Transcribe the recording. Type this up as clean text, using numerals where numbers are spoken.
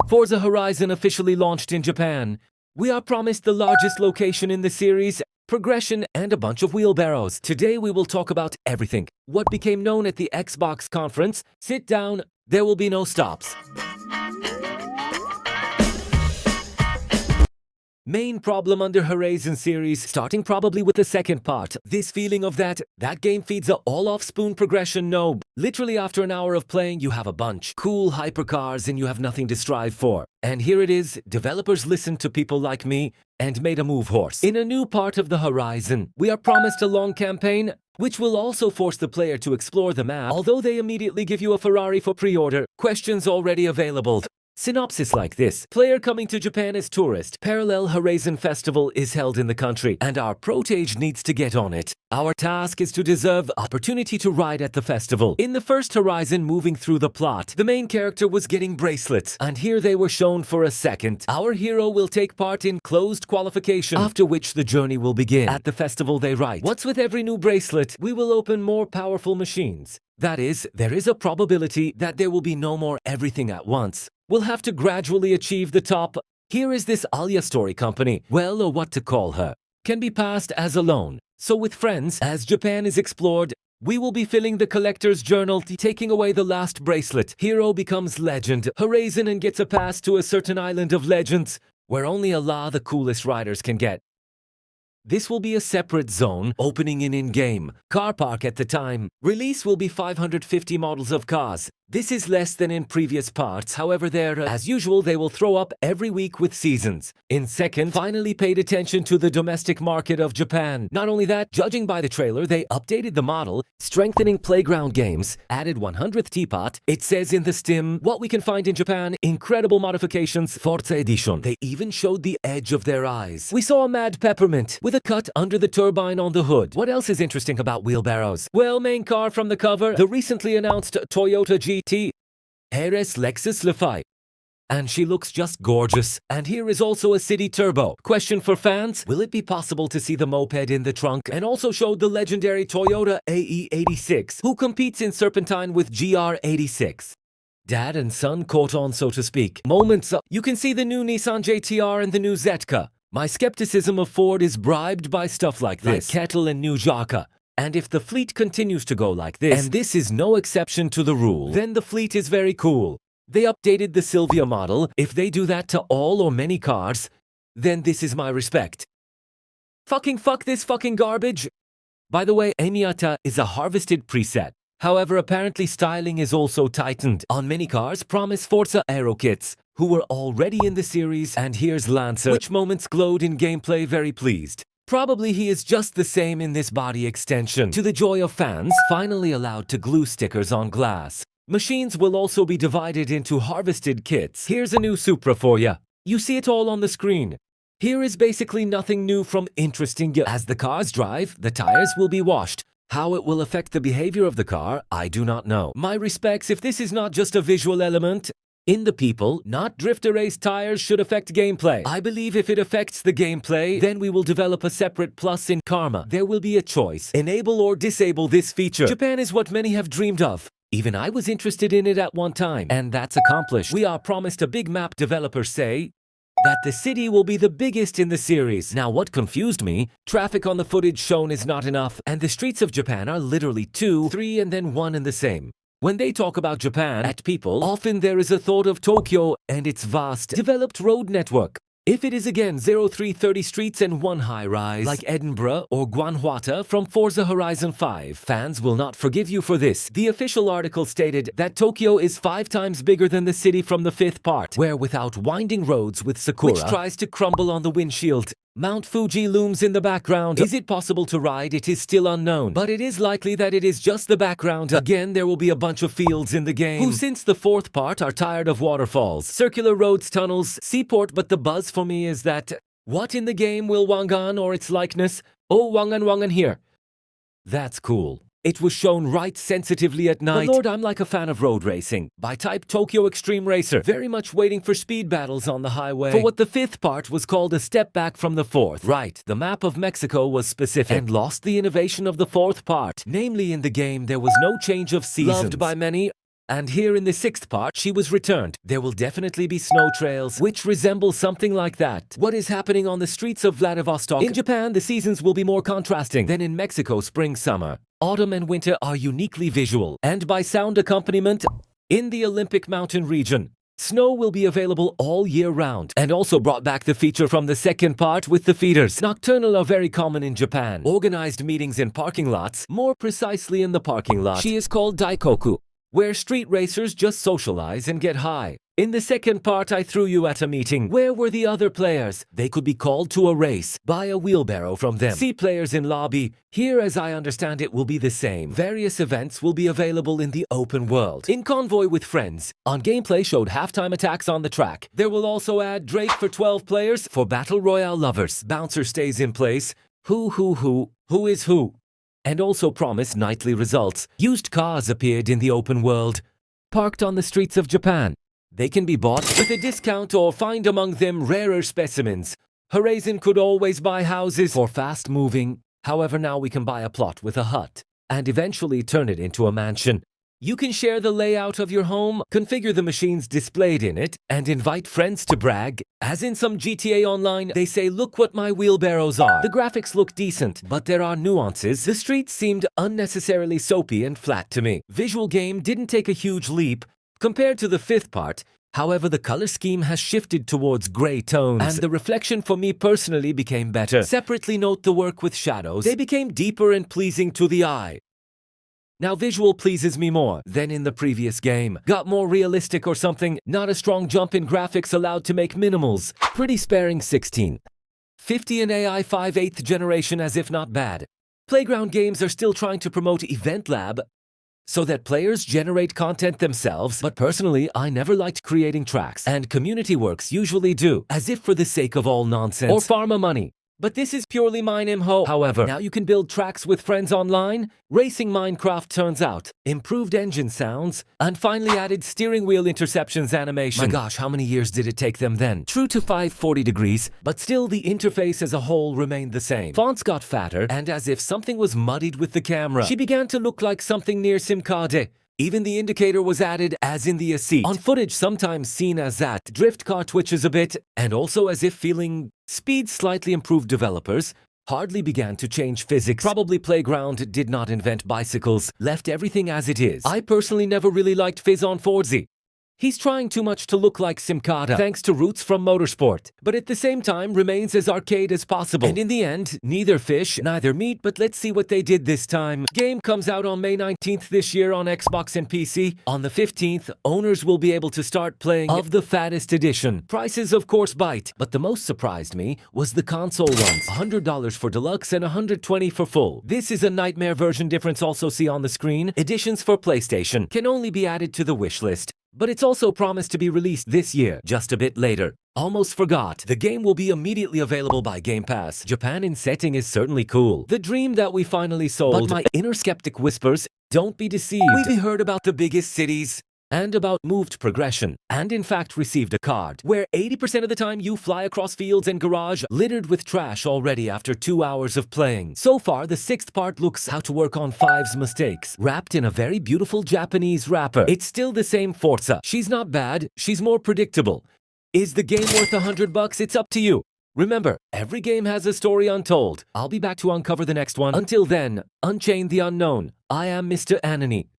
Forza Horizon officially launched in Japan. We are promised the largest location in the series, progression, and a bunch of wheelbarrows. Today we will talk about everything. What became known at the Xbox conference. Sit down, there will be no stops. Main problem under Horizon series, starting probably with the second part. This feeling of that game feeds a all-off-spoon progression. No, literally after an hour of playing, you have a bunch. Cool hypercars and you have nothing to strive for. And here it is, developers listened to people like me and made a move horse. In a new part of the Horizon, we are promised a long campaign, which will also force the player to explore the map, although they immediately give you a Ferrari for pre-order. Questions already available. Synopsis like this. Player coming to Japan as tourist. Parallel Horizon Festival is held in the country, and our protage needs to get on it. Our task is to deserve opportunity to ride at the festival. In the first Horizon, moving through the plot, the main character was getting bracelets, and here they were shown for a second. Our hero will take part in closed qualification, after which the journey will begin. At the festival they write, "What's with every new bracelet? We will open more powerful machines." That is, there is a probability that there will be no more everything at once. We'll have to gradually achieve the top. Here is this Alia story company, well, or what to call her, can be passed as a loan. So with friends, as Japan is explored, we will be filling the collector's journal, taking away the last bracelet. Hero becomes legend, Horizon, and gets a pass to a certain island of legends, where only Allah, the coolest riders, can get. This will be a separate zone, opening in-game. Car park at the time. Release will be 550 models of cars. This is less than in previous parts, however as usual they will throw up every week with seasons. In second, finally paid attention to the domestic market of Japan. Not only that, judging by the trailer, they updated the model, strengthening playground games, added 100th teapot. It says in the stim, what we can find in Japan, incredible modifications, Forza Edition. They even showed the edge of their eyes. We saw a mad peppermint, with a cut under the turbine on the hood. What else is interesting about wheelbarrows? Well, main car from the cover, the recently announced Toyota GT RS Lexus Lefy. And she looks just gorgeous. And here is also a city turbo. Question for fans, will it be possible to see the moped in the trunk? And also showed the legendary Toyota AE86, who competes in Serpentine with GR86. Dad and son caught on, so to speak. Moments up. You can see the new Nissan GTR and the new Zetka. My skepticism of Ford is bribed by stuff like this, like Kettle and new Jaka. And if the fleet continues to go like this, and this is no exception to the rule, then the fleet is very cool. They updated the Silvia model. If they do that to all or many cars, then this is my respect. Fuck this fucking garbage. By the way, Amiata is a harvested preset. However, apparently styling is also tightened. On many cars, promise Forza Aero kits, who were already in the series, and here's Lancer, which moments glowed in gameplay. Very pleased. Probably he is just the same in this body extension. To the joy of fans, finally allowed to glue stickers on glass. Machines will also be divided into harvested kits. Here's a new Supra for ya. You see it all on the screen. Here is basically nothing new from interesting. As the cars drive, the tires will be washed. How it will affect the behavior of the car, I do not know. My respects if this is not just a visual element. In the people, not drifter race tires should affect gameplay. I believe if it affects the gameplay, then we will develop a separate plus in Karma. There will be a choice. Enable or disable this feature. Japan is what many have dreamed of. Even I was interested in it at one time. And that's accomplished. We are promised a big map. Developers say that the city will be the biggest in the series. Now what confused me, traffic on the footage shown is not enough. And the streets of Japan are literally 2, 3 and then 1 in the same. When they talk about Japan at people, often there is a thought of Tokyo and its vast, developed road network. If it is again 0330 streets and 1 high-rise, like Edinburgh or Guanajuato from Forza Horizon 5, fans will not forgive you for this. The official article stated that Tokyo is 5 times bigger than the city from the 5th part, where without winding roads with Sakura, which tries to crumble on the windshield, Mount Fuji looms in the background. Is it possible to ride? It is still unknown, but it is likely that it is just the background. Again, there will be a bunch of fields in the game, who since the 4th part are tired of waterfalls, circular roads, tunnels, seaport, but the buzz for me is that, what in the game will Wangan or its likeness? Oh, Wangan here. That's cool. It was shown right sensitively at night. But Lord, I'm like a fan of road racing. By type Tokyo Extreme Racer. Very much waiting for speed battles on the highway. For what the 5th part was called a step back from the 4th. Right, the map of Mexico was specific and lost the innovation of the 4th part. Namely, in the game, there was no change of seasons. Loved by many, And here in the 6th part, she was returned. There will definitely be snow trails, which resemble something like that. What is happening on the streets of Vladivostok? In Japan, the seasons will be more contrasting than in Mexico spring-summer. Autumn and winter are uniquely visual, and by sound accompaniment, in the Olympic Mountain region, snow will be available all year round, and also brought back the feature from the 2nd part with the feeders. Nocturnal are very common in Japan. Organized meetings in parking lots, more precisely in the parking lot. She is called Daikoku, where street racers just socialize and get high. In the 2nd part, I threw you at a meeting. Where were the other players? They could be called to a race. Buy a wheelbarrow from them. See players in lobby. Here, as I understand it, will be the same. Various events will be available in the open world. In Convoy with Friends, on gameplay showed halftime attacks on the track. There will also add Drake for 12 players for Battle Royale lovers. Bouncer stays in place. Who is who? And also promise nightly results. Used cars appeared in the open world, parked on the streets of Japan. They can be bought with a discount or find among them rarer specimens. Horizon could always buy houses for fast moving. However, now we can buy a plot with a hut and eventually turn it into a mansion. You can share the layout of your home, configure the machines displayed in it, and invite friends to brag. As in some GTA Online, they say, "Look what my wheelbarrows are." The graphics look decent, but there are nuances. The streets seemed unnecessarily soapy and flat to me. Visual game didn't take a huge leap compared to the 5th part. However, the color scheme has shifted towards gray tones, and the reflection for me personally became better. Separately note the work with shadows. They became deeper and pleasing to the eye. Now visual pleases me more than in the previous game. Got more realistic or something. Not a strong jump in graphics allowed to make minimals. Pretty sparing 1650 and AI 5/8th generation as if not bad. Playground games are still trying to promote Event Lab so that players generate content themselves, but personally I never liked creating tracks, and Community Works usually do, as if for the sake of all nonsense or pharma money. But this is purely mine imho. However, now you can build tracks with friends online. Racing Minecraft turns out. Improved engine sounds. And finally added steering wheel interceptions animation. My gosh, how many years did it take them then? True to 540 degrees, but still the interface as a whole remained the same. Fonts got fatter, and as if something was muddied with the camera. She began to look like something near Simcade. Even the indicator was added as in the seat. On footage sometimes seen as that, drift car twitches a bit, and also as if feeling speed slightly improved. Developers hardly began to change physics. Probably Playground did not invent bicycles, left everything as it is. I personally never really liked Fizz on Forza. He's trying too much to look like Simcada, thanks to roots from motorsport, but at the same time remains as arcade as possible. And in the end, neither fish, neither meat, but let's see what they did this time. Game comes out on May 19th this year on Xbox and PC. On the 15th, owners will be able to start playing of the fattest edition. Prices of course bite, but the most surprised me was the console ones. $100 for deluxe and $120 for full. This is a nightmare version difference also see on the screen. Editions for PlayStation can only be added to the wish list. But it's also promised to be released this year, just a bit later. Almost forgot, the game will be immediately available by Game Pass. Japan in setting is certainly cool. The dream that we finally sold. But my inner skeptic whispers, don't be deceived. We've heard about the biggest cities and about moved progression, and in fact received a card where 80% of the time you fly across fields and garage littered with trash already after 2 hours of playing. So far, the 6th part looks how to work on 5's mistakes, wrapped in a very beautiful Japanese wrapper. It's still the same Forza. She's not bad, she's more predictable. Is the game worth $100? It's up to you. Remember, every game has a story untold. I'll be back to uncover the next one. Until then, unchain the unknown. I am Mr. Anony.